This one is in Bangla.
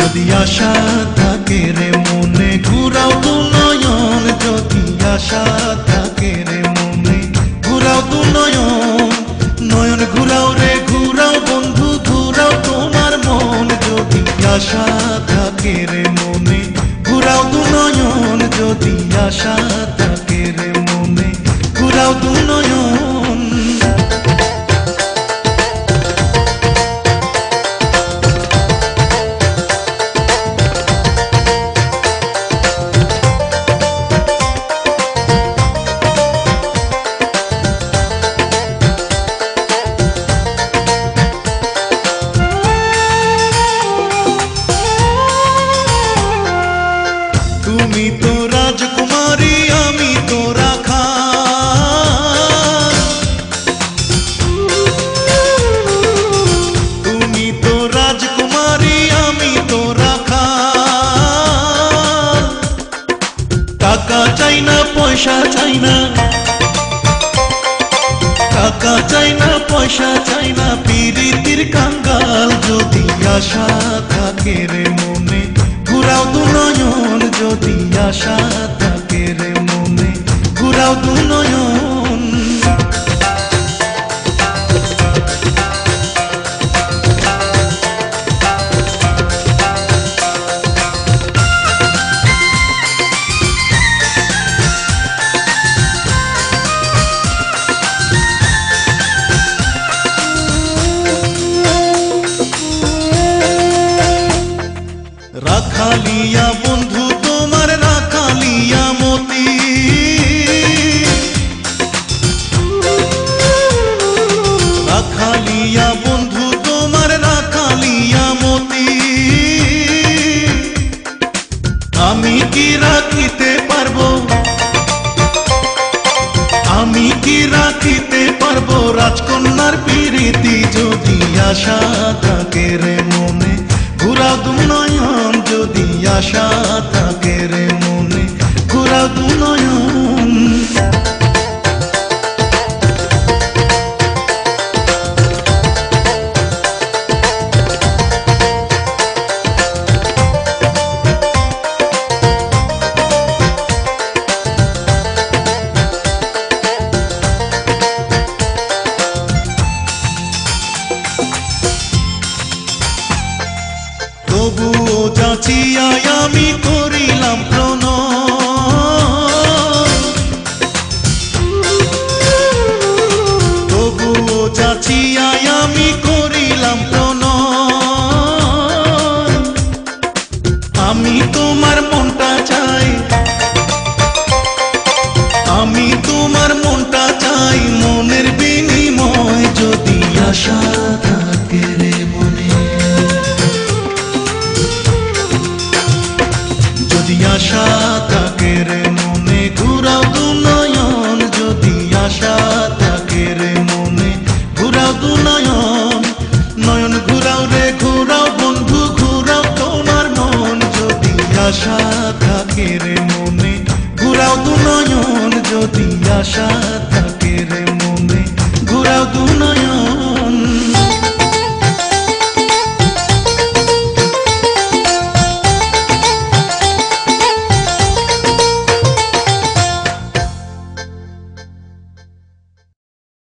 যদি আশা থাকে রে মনে ঘুরাও দু নয়ন, যদি আশা থাকে রে মনে ঘুরাও দু নয়ন, নয়ন ঘুরাও রে ঘুরাও বন্ধু ঘুরাও তোমার মন। যদি আশা থাকে রে মনে ঘুরাও দু নয়ন, যদি আশা থাকে রে মনে ঘুরাও দু নয়ন। তুমি তো রাজকুমারী আমি তো রাখা, তুমি তো রাজকুমারী আমি তো রাখা। টাকা চাই না পয়সা চাই না, টাকা চাই না পয়সা চাই না প্রীতির কাঙ্গাল। যদি আশা থাকে রে মনে ঘুরাও দু নয়ন, যদি আশা থাকে রে মনে ঘুরাও দু নয়ন। রাখালিয়া বন্ধু তোমার রাখালিয়া মতি, রাখালিয়া বন্ধু তোমার রাখালিয়া মতি। আমি কি রাখিতে পারবো, আমি কি রাখিতে পারবো রাজকন্যার প্রীতি। যদি আশা থাকে রে মনে ঘুরাও দু নয়ন, যদি আশা থাকে রে মনে ঘুরাও দু নয়ন। তবুও যাচিয়াই আমি করিলাম প্রণয়, তবুও যাচিয়াই আমি করিলাম প্রণয়। আমি তোমার মনটা চাই, আমি তোমার মনটা চাই মনের বিনিময়। যদি আশা থাকে রে মনে, যদি আশা থাকে রে মনে ঘুরাও দু নয়ন, যদি আশা থাকে রে মনে ঘুরাও দু নয়ন। নয়ন ঘুরাও রে ঘুরাও বন্ধু ঘুরাও তোমার মন। যদি আশা থাকে রে মনে ঘুরাও দু নয়ন, যদি আশা থাকে রে মনে ঘুরাও দু নয়ন।